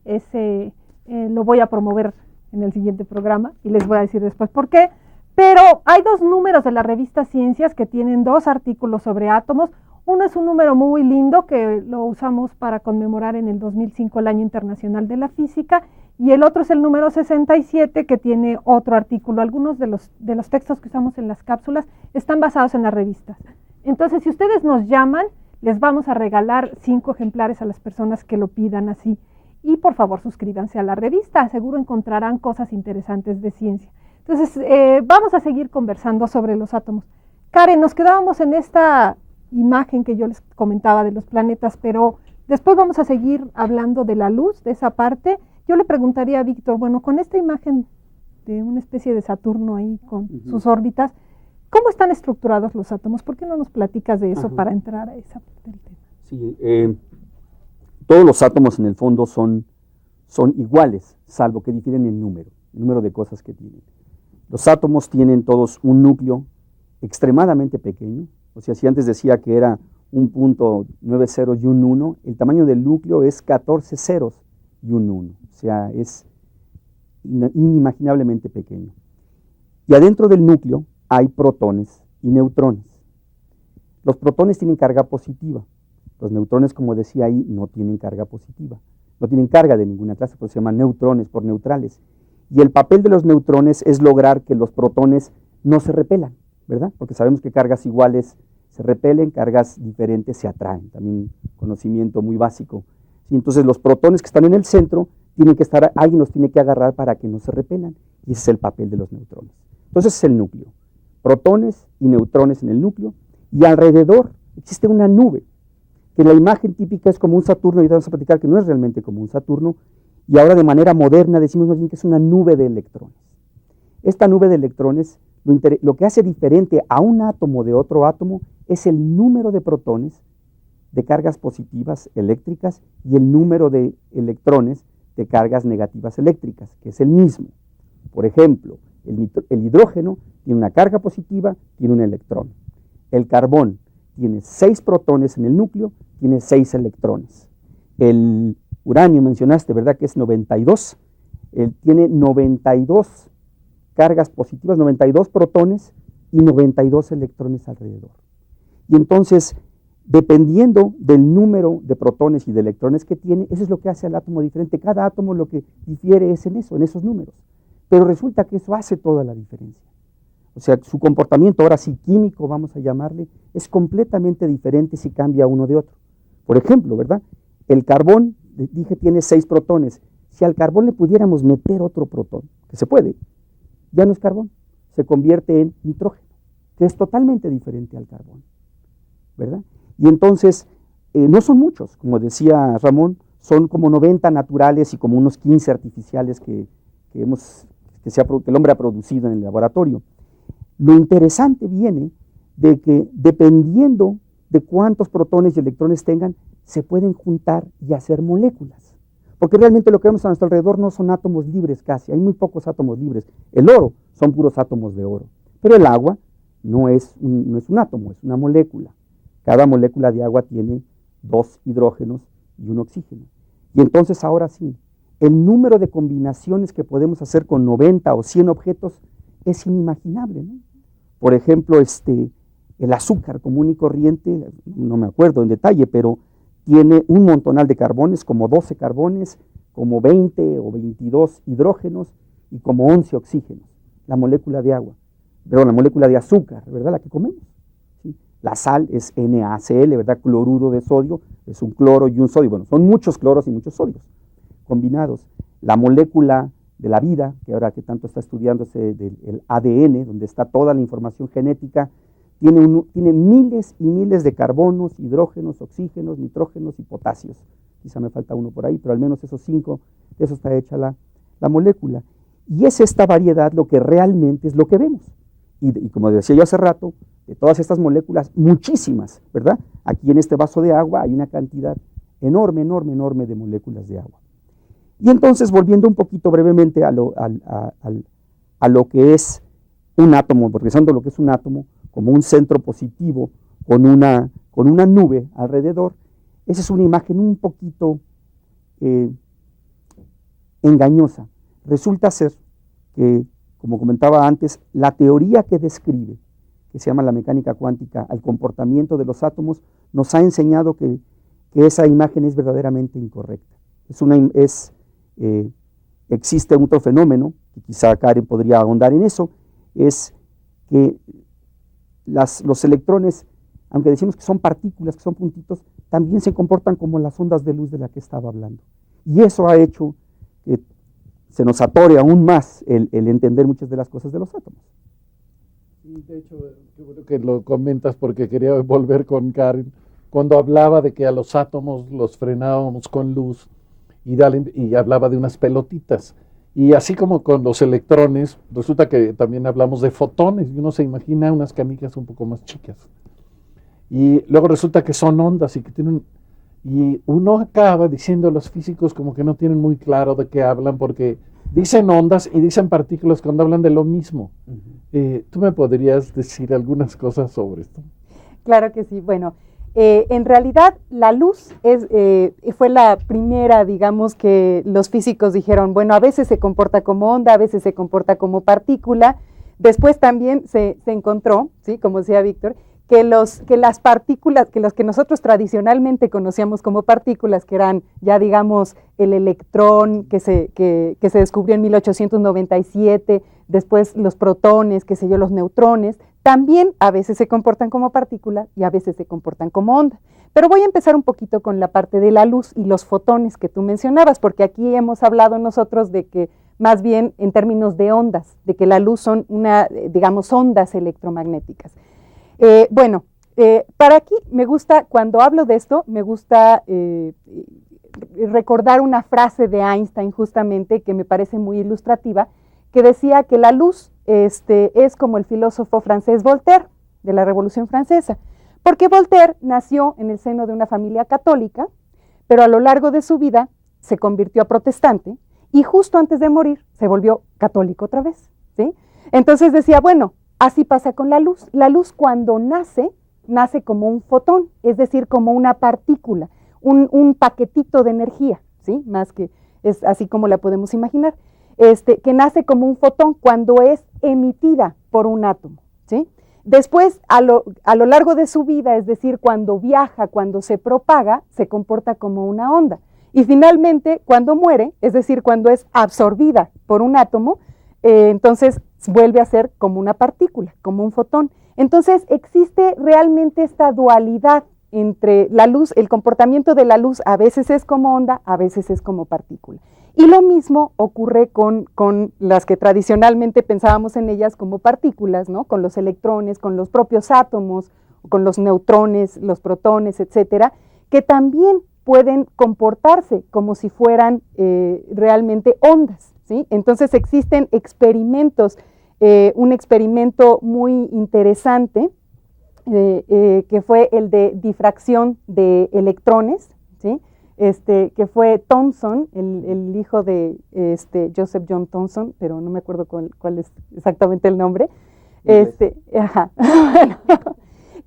lo voy a promover en el siguiente programa y les voy a decir después por qué. Pero hay 2 números de la revista Ciencias que tienen 2 artículos sobre átomos. Uno es un número muy lindo que lo usamos para conmemorar en el 2005 el Año Internacional de la Física, y el otro es el número 67 que tiene otro artículo. Algunos de los textos que usamos en las cápsulas están basados en las revistas. Entonces, si ustedes nos llaman, les vamos a regalar 5 ejemplares a las personas que lo pidan así. Y por favor, suscríbanse a la revista, seguro encontrarán cosas interesantes de ciencia. Entonces, vamos a seguir conversando sobre los átomos. Karen, nos quedábamos en esta imagen que yo les comentaba de los planetas, pero después vamos a seguir hablando de la luz, de esa parte. Yo le preguntaría a Víctor, bueno, con esta imagen una especie de Saturno ahí con sus órbitas. ¿Cómo están estructurados los átomos? ¿Por qué no nos platicas de eso para entrar a esa parte del tema? Sí, todos los átomos en el fondo son iguales, salvo que difieren en número, el número de cosas que tienen. Los átomos tienen todos un núcleo extremadamente pequeño, o sea, si antes decía que era un punto 9 ceros y un 1, el tamaño del núcleo es 14 ceros y un 1, o sea, es inimaginablemente pequeño. Y adentro del núcleo hay protones y neutrones. Los protones tienen carga positiva, los neutrones, como decía ahí, no tienen carga positiva, no tienen carga de ninguna clase, pues se llaman neutrones por neutrales. Y el papel de los neutrones es lograr que los protones no se repelan, ¿verdad? Porque sabemos que cargas iguales se repelen, cargas diferentes se atraen, también conocimiento muy básico. ¿Sí? Entonces los protones que están en el centro tienen que estar, alguien los tiene que agarrar para que no se repelan, y ese es el papel de los neutrones. Entonces es el núcleo, protones y neutrones en el núcleo, y alrededor existe una nube, que la imagen típica es como un Saturno, y vamos a platicar que no es realmente como un Saturno, y ahora de manera moderna decimos más bien que es una nube de electrones. Esta nube de electrones, lo que hace diferente a un átomo de otro átomo es el número de protones de cargas positivas eléctricas y el número de electrones de cargas negativas eléctricas, que es el mismo. Por ejemplo, el hidrógeno tiene una carga positiva, tiene un electrón. El carbón tiene 6 protones en el núcleo, tiene 6 electrones. El uranio mencionaste, ¿verdad? Que es 92. Él tiene 92 cargas positivas, 92 protones y 92 electrones alrededor. Y entonces, dependiendo del número de protones y de electrones que tiene, eso es lo que hace al átomo diferente. Cada átomo lo que difiere es en eso, en esos números. Pero resulta que eso hace toda la diferencia. O sea, su comportamiento, ahora sí químico, vamos a llamarle, es completamente diferente si cambia uno de otro. Por ejemplo, ¿verdad? El carbón, dije, tiene 6 protones. Si al carbón le pudiéramos meter otro protón, que se puede, ya no es carbón, se convierte en nitrógeno, que es totalmente diferente al carbón, ¿verdad? Y entonces, no son muchos, como decía Ramón, son como 90 naturales y como unos 15 artificiales que el hombre ha producido en el laboratorio. Lo interesante viene de que dependiendo de cuántos protones y electrones tengan, se pueden juntar y hacer moléculas. Porque realmente lo que vemos a nuestro alrededor no son átomos libres casi, hay muy pocos átomos libres. El oro son puros átomos de oro, pero el agua no es un átomo, es una molécula. Cada molécula de agua tiene 2 hidrógenos y un oxígeno. Y entonces ahora sí, el número de combinaciones que podemos hacer con 90 o 100 objetos es inimaginable, ¿no? Por ejemplo, el azúcar común y corriente, no me acuerdo en detalle, pero tiene un montonal de carbones, como 12 carbones, como 20 o 22 hidrógenos y como 11 oxígenos. La molécula de agua, perdón, la molécula de azúcar, ¿verdad? La que comemos. ¿Sí? La sal es NaCl, ¿verdad? Cloruro de sodio, es un cloro y un sodio. Bueno, son muchos cloros y muchos sodios combinados. La molécula de la vida, que ahora que tanto está estudiándose del ADN, donde está toda la información genética, tiene miles y miles de carbonos, hidrógenos, oxígenos, nitrógenos y potasios. Quizá me falta uno por ahí, pero al menos esos 5, de eso está hecha la molécula. Y es esta variedad lo que realmente es lo que vemos. Y como decía yo hace rato, de todas estas moléculas, muchísimas, ¿verdad? Aquí en este vaso de agua hay una cantidad enorme, enorme, enorme de moléculas de agua. Y entonces, volviendo un poquito brevemente a lo que es un átomo, regresando a lo que es un átomo, como un centro positivo con una nube alrededor, esa es una imagen un poquito engañosa. Resulta ser que, como comentaba antes, la teoría que describe, que se llama la mecánica cuántica, al comportamiento de los átomos, nos ha enseñado que esa imagen es verdaderamente incorrecta. Existe otro fenómeno, que quizá Karen podría ahondar en eso, es que los electrones, aunque decimos que son partículas, que son puntitos, también se comportan como las ondas de luz de la que estaba hablando. Y eso ha hecho que se nos atore aún más el entender muchas de las cosas de los átomos. Y de hecho, qué bueno que lo comentas porque quería volver con Karen, cuando hablaba de que a los átomos los frenábamos con luz y hablaba de unas pelotitas. Y así como con los electrones, resulta que también hablamos de fotones, y uno se imagina unas canicas un poco más chicas. Y luego resulta que son ondas y que tienen... Y uno acaba diciendo, los físicos como que no tienen muy claro de qué hablan, porque dicen ondas y dicen partículas cuando hablan de lo mismo. ¿Tú me podrías decir algunas cosas sobre esto? Claro que sí. Bueno, en realidad la luz fue la primera, digamos, que los físicos dijeron, bueno, a veces se comporta como onda, a veces se comporta como partícula. Después también se encontró, ¿sí?, como decía Víctor, que las partículas, que los que nosotros tradicionalmente conocíamos como partículas, que eran ya, digamos, el electrón que se descubrió en 1897, después los protones, qué sé yo, los neutrones, también a veces se comportan como partícula y a veces se comportan como onda. Pero voy a empezar un poquito con la parte de la luz y los fotones que tú mencionabas, porque aquí hemos hablado nosotros de que más bien en términos de ondas, de que la luz son digamos, ondas electromagnéticas. Para aquí me gusta, cuando hablo de esto, me gusta recordar una frase de Einstein justamente que me parece muy ilustrativa, que decía que la luz es como el filósofo francés Voltaire, de la Revolución Francesa, porque Voltaire nació en el seno de una familia católica, pero a lo largo de su vida se convirtió a protestante y justo antes de morir se volvió católico otra vez, ¿sí? Entonces decía, bueno, así pasa con la luz. La luz cuando nace como un fotón, es decir, como una partícula, un paquetito de energía, ¿sí? Más que es así como la podemos imaginar, que nace como un fotón cuando es emitida por un átomo, ¿sí? Después, a lo largo de su vida, es decir, cuando viaja, cuando se propaga, se comporta como una onda. Y finalmente, cuando muere, es decir, cuando es absorbida por un átomo, entonces vuelve a ser como una partícula, como un fotón. Entonces existe realmente esta dualidad entre la luz, el comportamiento de la luz a veces es como onda, a veces es como partícula. Y lo mismo ocurre con las que tradicionalmente pensábamos en ellas como partículas, ¿no? Con los electrones, con los propios átomos, con los neutrones, los protones, etcétera, que también pueden comportarse como si fueran realmente ondas, ¿sí? Entonces existen experimentos, un experimento muy interesante que fue el de difracción de electrones, ¿sí? Que fue Thomson, el hijo de Joseph John Thomson, pero no me acuerdo cuál es exactamente el nombre, bueno,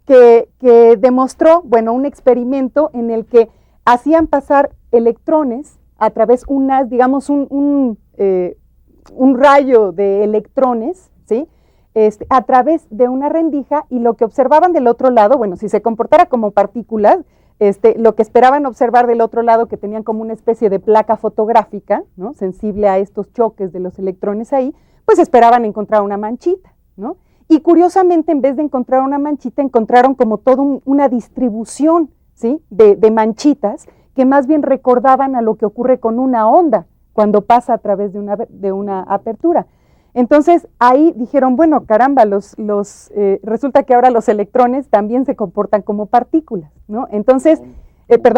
que demostró, bueno, un experimento en el que hacían pasar electrones a través digamos, un rayo de electrones, ¿sí? A través de una rendija, y lo que observaban del otro lado, bueno, si se comportara como partículas, lo que esperaban observar del otro lado, que tenían como una especie de placa fotográfica, ¿no?, sensible a estos choques de los electrones ahí, pues esperaban encontrar una manchita, ¿no? Y curiosamente, en vez de encontrar una manchita, encontraron como toda una distribución, ¿sí?, de manchitas que más bien recordaban a lo que ocurre con una onda cuando pasa a través de una apertura. Entonces ahí dijeron, bueno, caramba, resulta que ahora los electrones también se comportan como partículas, ¿no? Entonces,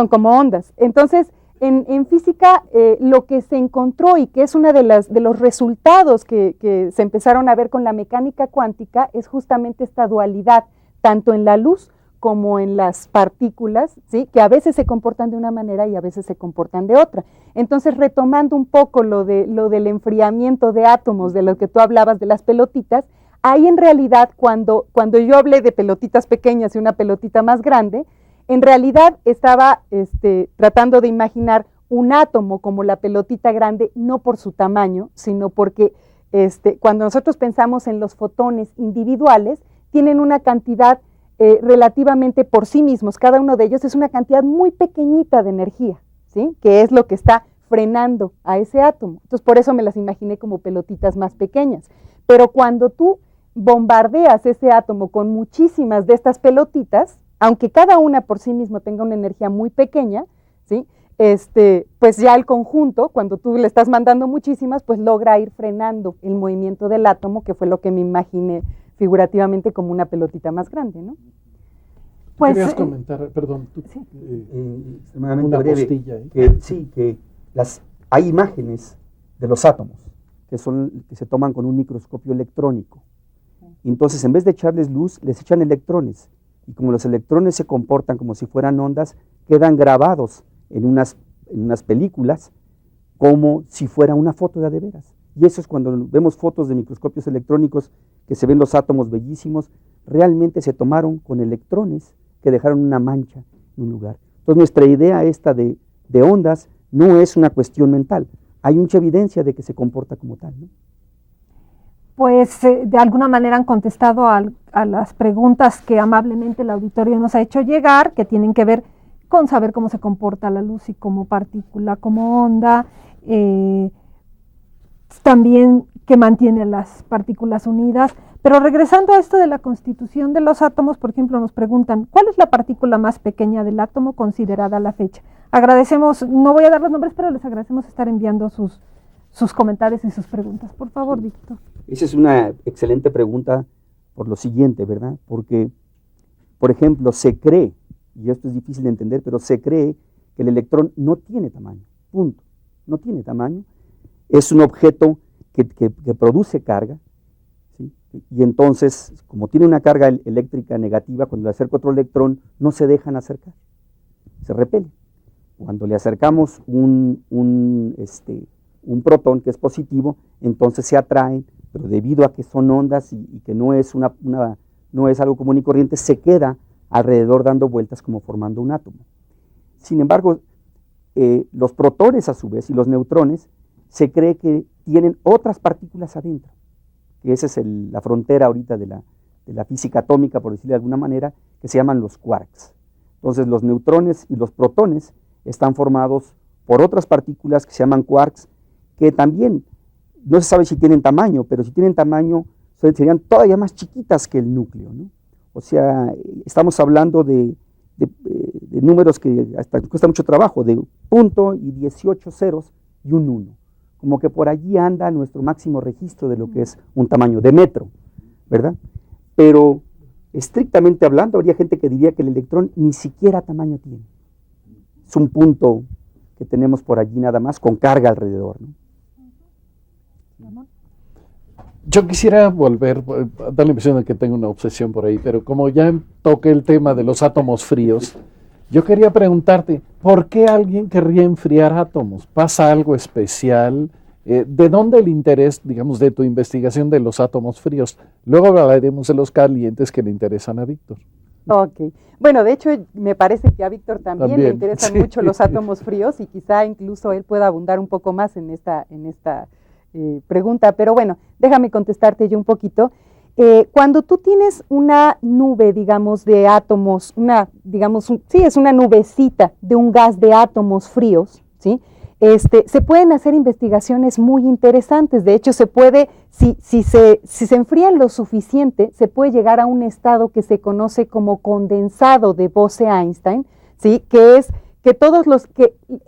como ondas. Entonces, en física, lo que se encontró y que es uno de los resultados que se empezaron a ver con la mecánica cuántica es justamente esta dualidad, tanto en la luz como en las partículas, ¿sí?, que a veces se comportan de una manera y a veces se comportan de otra. Entonces, retomando un poco lo del enfriamiento de átomos, de lo que tú hablabas de las pelotitas, ahí en realidad cuando yo hablé de pelotitas pequeñas y una pelotita más grande, en realidad estaba tratando de imaginar un átomo como la pelotita grande, no por su tamaño, sino porque cuando nosotros pensamos en los fotones individuales, tienen una cantidad relativamente por sí mismos, cada uno de ellos es una cantidad muy pequeñita de energía, ¿sí?, que es lo que está frenando a ese átomo. Entonces, por eso me las imaginé como pelotitas más pequeñas. Pero cuando tú bombardeas ese átomo con muchísimas de estas pelotitas, aunque cada una por sí mismo tenga una energía muy pequeña, ¿sí?, pues ya el conjunto, cuando tú le estás mandando muchísimas, pues logra ir frenando el movimiento del átomo, que fue lo que me imaginé figurativamente como una pelotita más grande, ¿no? Pues, ¿querías comentar, perdón, tú, sí, extremadamente una breve, postilla, que hay imágenes de los átomos, que se toman con un microscopio electrónico. Entonces, en vez de echarles luz, les echan electrones. Y como los electrones se comportan como si fueran ondas, quedan grabados en unas películas como si fuera una foto de veras. Y eso es cuando vemos fotos de microscopios electrónicos que se ven los átomos bellísimos, realmente se tomaron con electrones que dejaron una mancha en un lugar. Entonces nuestra idea esta de ondas no es una cuestión mental, hay mucha evidencia de que se comporta como tal, ¿no? Pues de alguna manera han contestado a las preguntas que amablemente el auditorio nos ha hecho llegar, que tienen que ver con saber cómo se comporta la luz y como partícula, como onda, también que mantiene las partículas unidas. Pero regresando a esto de la constitución de los átomos, por ejemplo, nos preguntan, ¿cuál es la partícula más pequeña del átomo considerada a la fecha? Agradecemos, no voy a dar los nombres, pero les agradecemos estar enviando sus comentarios y sus preguntas. Por favor, Víctor. Esa es una excelente pregunta por lo siguiente, ¿verdad? Porque, por ejemplo, se cree, y esto es difícil de entender, pero se cree que el electrón no tiene tamaño, punto. No tiene tamaño, es un objeto que produce carga, ¿sí? Y entonces, como tiene una carga eléctrica negativa, cuando le acerco otro electrón, no se dejan acercar, se repelen. Cuando le acercamos un protón que es positivo, entonces se atraen, pero debido a que son ondas y que no es algo común y corriente, se queda alrededor dando vueltas como formando un átomo. Sin embargo, los protones a su vez y los neutrones se cree que tienen otras partículas adentro, que esa es la frontera ahorita de la física atómica, por decirlo de alguna manera, que se llaman los quarks. Entonces los neutrones y los protones están formados por otras partículas que se llaman quarks, que también no se sabe si tienen tamaño, pero si tienen tamaño serían todavía más chiquitas que el núcleo, ¿no? O sea, estamos hablando de números que hasta cuesta mucho trabajo, de punto y 18 ceros y un 1. Como que por allí anda nuestro máximo registro de lo que es un tamaño de metro, ¿verdad? Pero estrictamente hablando, habría gente que diría que el electrón ni siquiera tamaño tiene. Es un punto que tenemos por allí nada más con carga alrededor, ¿no? Yo quisiera volver, dar la impresión de que tengo una obsesión por ahí, pero como ya toqué el tema de los átomos fríos, yo quería preguntarte, ¿por qué alguien querría enfriar átomos? ¿Pasa algo especial? ¿De dónde el interés, digamos, de tu investigación de los átomos fríos? Luego hablaremos de los calientes que le interesan a Víctor. Ok. Bueno, de hecho, me parece que a Víctor también le interesan mucho los átomos fríos y quizá incluso él pueda abundar un poco más en esta pregunta, pero bueno, déjame contestarte yo un poquito. Cuando tú tienes una nube, digamos, de átomos, es una nubecita de un gas de átomos fríos, ¿sí? Se pueden hacer investigaciones muy interesantes. De hecho, se puede, si se enfrían lo suficiente, se puede llegar a un estado que se conoce como condensado de Bose-Einstein, ¿sí? Que es que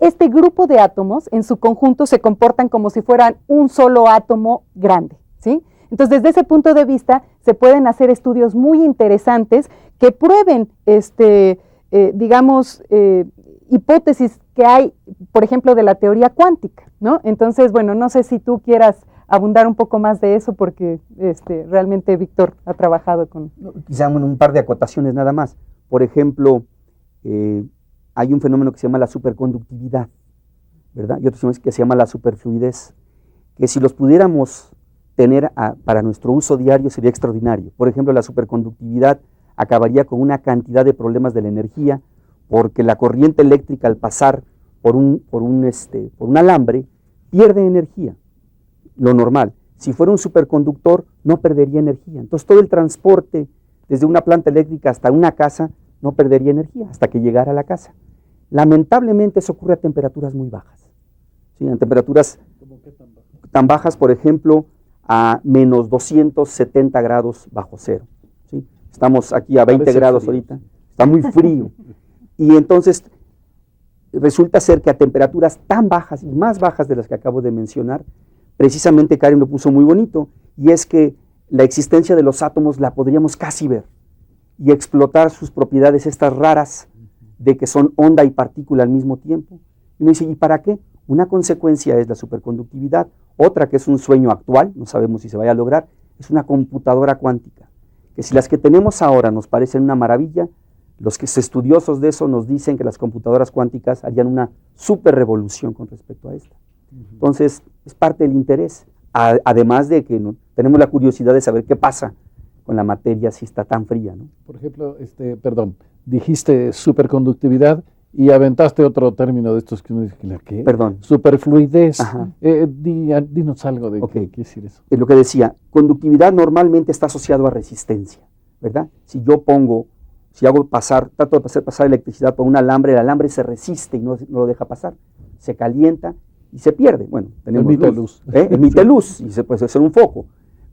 este grupo de átomos en su conjunto se comportan como si fueran un solo átomo grande, ¿sí? Entonces, desde ese punto de vista, se pueden hacer estudios muy interesantes que prueben, hipótesis que hay, por ejemplo, de la teoría cuántica, ¿no? Entonces, bueno, no sé si tú quieras abundar un poco más de eso, porque realmente Víctor ha trabajado con... Quizá un par de acotaciones nada más. Por ejemplo, hay un fenómeno que se llama la superconductividad, ¿verdad? Y otro que se llama la superfluidez, que si los pudiéramos tener para nuestro uso diario sería extraordinario. Por ejemplo, la superconductividad acabaría con una cantidad de problemas de la energía, porque la corriente eléctrica al pasar por un alambre pierde energía, lo normal. Si fuera un superconductor no perdería energía. Entonces todo el transporte desde una planta eléctrica hasta una casa no perdería energía hasta que llegara a la casa. Lamentablemente eso ocurre a temperaturas muy bajas, ¿sí? A temperaturas tan bajas, por ejemplo, a menos 270 grados bajo cero, ¿sí? Estamos aquí a 20 grados ahorita, está muy frío. Y entonces resulta ser que a temperaturas tan bajas y más bajas de las que acabo de mencionar, precisamente Karen lo puso muy bonito, y es que la existencia de los átomos la podríamos casi ver y explotar sus propiedades estas raras de que son onda y partícula al mismo tiempo. Y uno dice, ¿y para qué? Una consecuencia es la superconductividad, Otra que es un sueño actual, no sabemos si se vaya a lograr, es una computadora cuántica, que si las que tenemos ahora nos parecen una maravilla, los que son estudiosos de eso nos dicen que las computadoras cuánticas harían una super revolución con respecto a esta. Entonces, es parte del interés, además de que tenemos la curiosidad de saber qué pasa con la materia si está tan fría, ¿no? Por ejemplo, dijiste superconductividad y aventaste otro término de estos que uno dice, ¿qué? Perdón. Superfluidez. Dinos algo de qué quiere decir eso. Es lo que decía, conductividad normalmente está asociado a resistencia, ¿verdad? Si trato de hacer pasar electricidad por un alambre, el alambre se resiste y no lo deja pasar, se calienta y se pierde. Bueno, tenemos luz. Emite luz y se puede hacer un foco.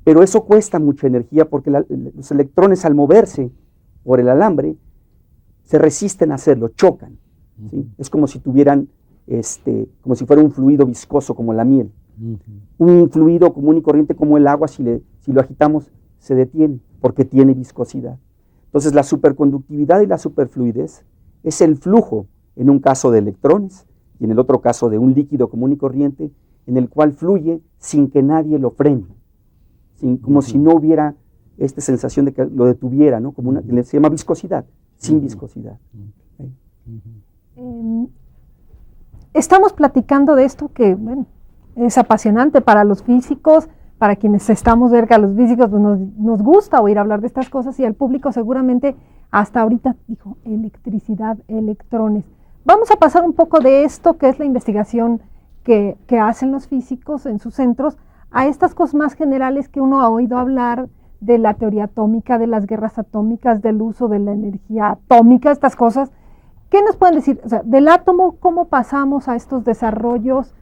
Pero eso cuesta mucha energía porque los electrones al moverse por el alambre se resisten a hacerlo, chocan. ¿Sí? Es como si tuvieran, como si fuera un fluido viscoso como la miel. Un fluido común y corriente como el agua, si lo agitamos, se detiene porque tiene viscosidad. Entonces la superconductividad y la superfluidez es el flujo, en un caso de electrones y en el otro caso de un líquido común y corriente, en el cual fluye sin que nadie lo frene, como si no hubiera esta sensación de que lo detuviera, ¿no? Como se llama viscosidad, sin viscosidad. Estamos platicando de esto que, bueno, es apasionante para los físicos, para quienes estamos cerca de los físicos, pues nos gusta oír hablar de estas cosas y al público seguramente hasta ahorita dijo electricidad, electrones. Vamos a pasar un poco de esto que es la investigación que hacen los físicos en sus centros a estas cosas más generales que uno ha oído hablar de la teoría atómica, de las guerras atómicas, del uso de la energía atómica, estas cosas. ¿Qué nos pueden decir? O sea, del átomo, ¿cómo pasamos a estos desarrollos?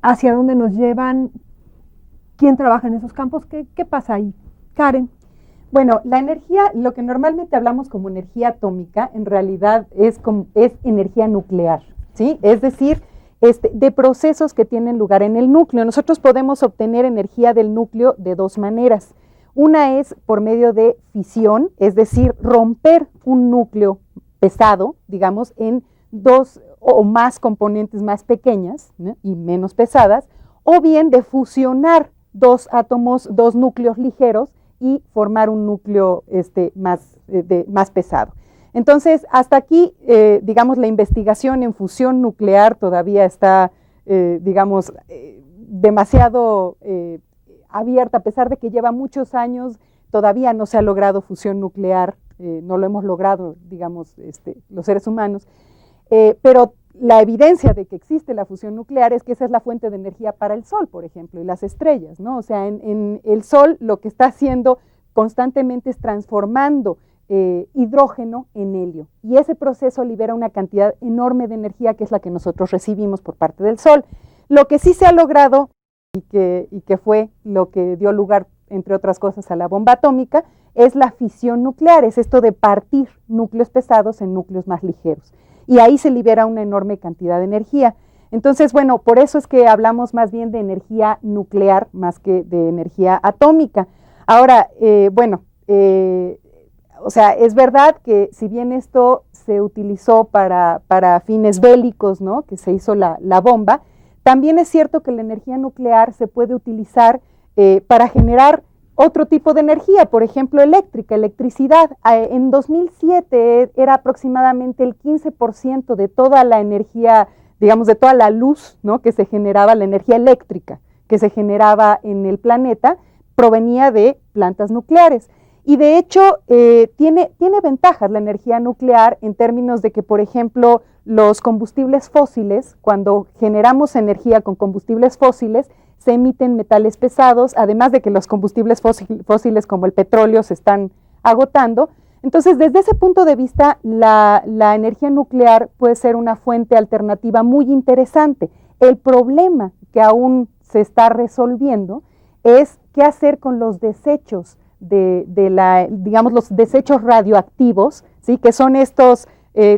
¿Hacia dónde nos llevan? ¿Quién trabaja en esos campos? ¿Qué pasa ahí? Karen. Bueno, la energía, lo que normalmente hablamos como energía atómica, en realidad es energía nuclear, ¿sí? Es decir, de procesos que tienen lugar en el núcleo. Nosotros podemos obtener energía del núcleo de dos maneras. Una es por medio de fisión, es decir, romper un núcleo pesado, digamos, en dos o más componentes más pequeñas, ¿no? Y menos pesadas, o bien de fusionar dos núcleos ligeros y formar un núcleo más pesado. Entonces, hasta aquí, digamos, la investigación en fusión nuclear todavía está, demasiado abierta, a pesar de que lleva muchos años, todavía no se ha logrado fusión nuclear, no lo hemos logrado, digamos, los seres humanos, pero la evidencia de que existe la fusión nuclear es que esa es la fuente de energía para el Sol, por ejemplo, y las estrellas, ¿no? O sea, en el Sol lo que está haciendo constantemente es transformando hidrógeno en helio, y ese proceso libera una cantidad enorme de energía que es la que nosotros recibimos por parte del Sol. Lo que sí se ha logrado y que fue lo que dio lugar, entre otras cosas, a la bomba atómica, es la fisión nuclear, es esto de partir núcleos pesados en núcleos más ligeros. Y ahí se libera una enorme cantidad de energía. Entonces, bueno, por eso es que hablamos más bien de energía nuclear más que de energía atómica. Ahora, o sea, es verdad que si bien esto se utilizó para fines bélicos, ¿no? Que se hizo la bomba, también es cierto que la energía nuclear se puede utilizar para generar otro tipo de energía, por ejemplo, electricidad. En 2007 era aproximadamente el 15% de toda la energía, digamos, de toda la luz, ¿no? Que se generaba, la energía eléctrica que se generaba en el planeta, provenía de plantas nucleares. Y de hecho, tiene ventajas la energía nuclear en términos de que, por ejemplo, los combustibles fósiles, cuando generamos energía con combustibles fósiles, se emiten metales pesados, además de que los combustibles fósiles como el petróleo se están agotando. Entonces, desde ese punto de vista, la energía nuclear puede ser una fuente alternativa muy interesante. El problema que aún se está resolviendo es qué hacer con los desechos digamos, los desechos radioactivos, ¿sí? Que son estos,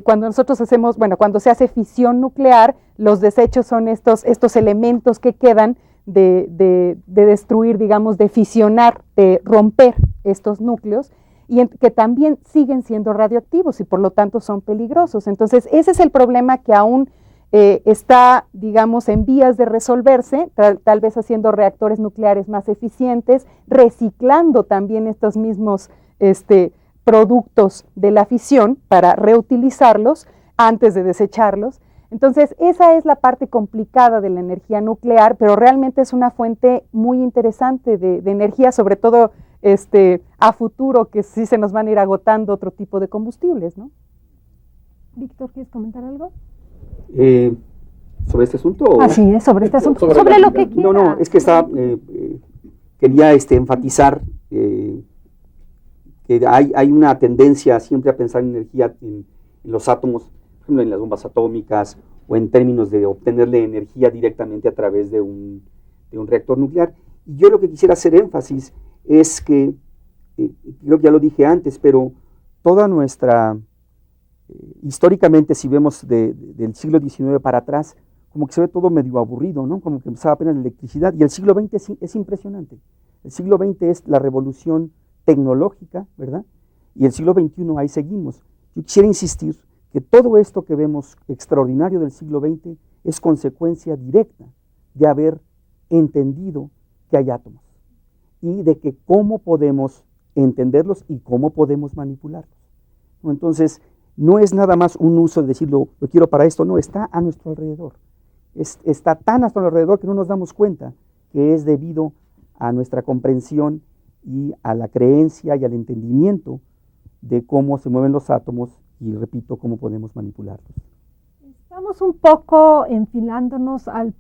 cuando nosotros hacemos, bueno, cuando se hace fisión nuclear, los desechos son estos elementos que quedan de destruir, digamos, de fisionar, de romper estos núcleos, y que también siguen siendo radioactivos y por lo tanto son peligrosos. Entonces, ese es el problema que aún está, digamos, en vías de resolverse, tal vez haciendo reactores nucleares más eficientes, reciclando también estos mismos productos de la fisión para reutilizarlos antes de desecharlos. Entonces, esa es la parte complicada de la energía nuclear, pero realmente es una fuente muy interesante de energía, sobre todo a futuro, que sí se nos van a ir agotando otro tipo de combustibles, ¿no? Víctor, ¿quieres comentar algo? ¿Sobre este asunto? Así es, sobre este asunto, sobre lo que quiera. No, es que quería enfatizar que hay una tendencia siempre a pensar en energía en los átomos, por ejemplo, en las bombas atómicas, o en términos de obtenerle energía directamente a través de un reactor nuclear. Y yo lo que quisiera hacer énfasis es que, creo que ya lo dije antes, pero toda nuestra, históricamente, si vemos del siglo XIX para atrás, como que se ve todo medio aburrido, ¿no? Como que empezaba apenas la electricidad, y el siglo XX es impresionante. El siglo XX es la revolución tecnológica, ¿verdad? Y el siglo XXI ahí seguimos. Yo quisiera insistir que todo esto que vemos extraordinario del siglo XX es consecuencia directa de haber entendido que hay átomos y de que cómo podemos entenderlos y cómo podemos manipularlos. Entonces, no es nada más un uso de decir lo quiero para esto, no, está a nuestro alrededor. Está tan a nuestro alrededor que no nos damos cuenta que es debido a nuestra comprensión y a la creencia y al entendimiento de cómo se mueven los átomos y, repito, cómo podemos manipularlos. Estamos un poco enfilándonos al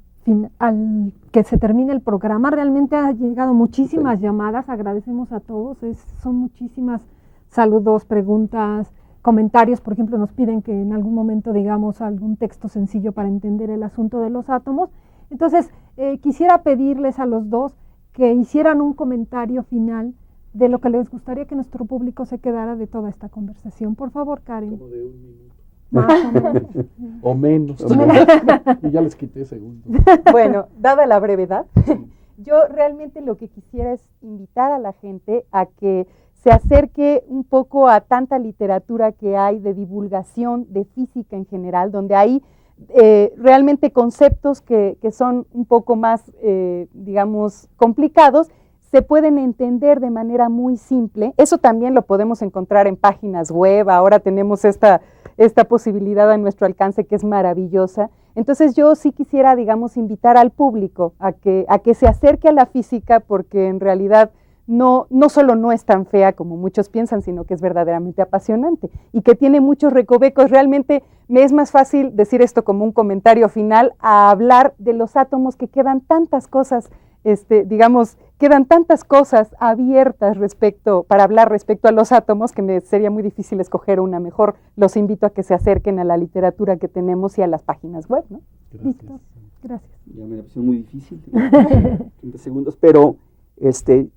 que se termine el programa. Realmente han llegado muchísimas llamadas, agradecemos a todos, son muchísimas saludos, preguntas, comentarios. Por ejemplo, nos piden que en algún momento digamos algún texto sencillo para entender el asunto de los átomos. Entonces, quisiera pedirles a los dos que hicieran un comentario final de lo que les gustaría que nuestro público se quedara de toda esta conversación. Por favor, Karen. Como de un minuto. Más o menos. O menos. Y ya les quité segundos. Bueno, dada la brevedad, yo realmente lo que quisiera es invitar a la gente a que se acerque un poco a tanta literatura que hay de divulgación de física en general, donde hay realmente conceptos que son un poco más, digamos, complicados, se pueden entender de manera muy simple. Eso también lo podemos encontrar en páginas web. Ahora tenemos esta posibilidad a nuestro alcance que es maravillosa. Entonces yo sí quisiera, digamos, invitar al público a que se acerque a la física, porque en realidad no solo no es tan fea como muchos piensan, sino que es verdaderamente apasionante y que tiene muchos recovecos. Realmente me es más fácil decir esto como un comentario final a hablar de los átomos, que quedan tantas cosas, quedan tantas cosas abiertas para hablar respecto a los átomos, que me sería muy difícil escoger una mejor. Los invito a que se acerquen a la literatura que tenemos y a las páginas web, ¿no? Víctor, gracias. Ya me la pusieron muy difícil, 30 segundos, pero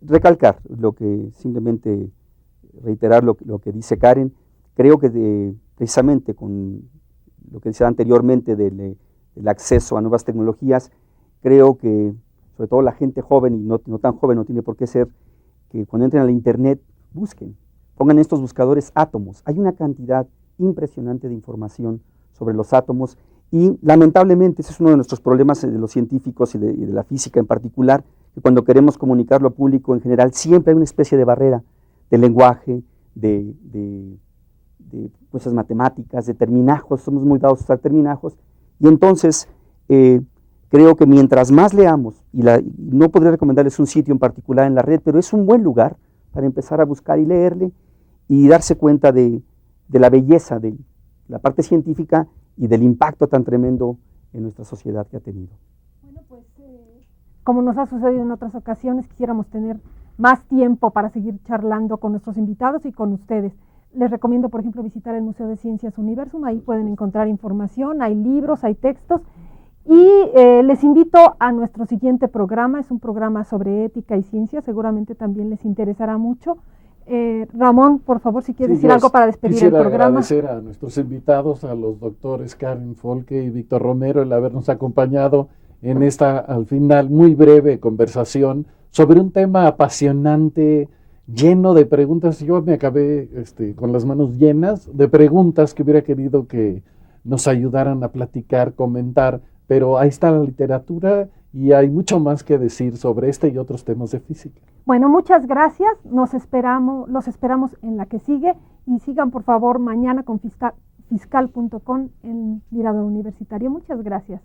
recalcar simplemente reiterar lo que dice Karen. Creo que precisamente con lo que decía anteriormente del acceso a nuevas tecnologías, creo que sobre todo la gente joven, y no tan joven, no tiene por qué ser, que cuando entren al internet busquen, pongan estos buscadores átomos. Hay una cantidad impresionante de información sobre los átomos, y lamentablemente ese es uno de nuestros problemas de los científicos y de la física en particular, que cuando queremos comunicarlo al público en general siempre hay una especie de barrera de lenguaje, de cosas matemáticas, de terminajos. Somos muy dados a usar terminajos, y entonces creo que mientras más leamos, y no podría recomendarles un sitio en particular en la red, pero es un buen lugar para empezar a buscar y leerle y darse cuenta de la belleza de la parte científica y del impacto tan tremendo en nuestra sociedad que ha tenido. Bueno, pues como nos ha sucedido en otras ocasiones, quisiéramos tener más tiempo para seguir charlando con nuestros invitados y con ustedes. Les recomiendo, por ejemplo, visitar el Museo de Ciencias Universum. Ahí pueden encontrar información, hay libros, hay textos. Y les invito a nuestro siguiente programa. Es un programa sobre ética y ciencia, seguramente también les interesará mucho. Ramón, por favor, si quieres decir algo para despedir el programa. Quisiera agradecer a nuestros invitados, a los doctores Karen Folke y Víctor Romero, el habernos acompañado en esta, al final, muy breve conversación sobre un tema apasionante, lleno de preguntas. Yo me acabé con las manos llenas de preguntas que hubiera querido que nos ayudaran a platicar, comentar, pero ahí está la literatura y hay mucho más que decir sobre este y otros temas de física. Bueno, muchas gracias. Los esperamos en la que sigue y sigan por favor mañana con fiscal.com en Mirador Universitario. Muchas gracias.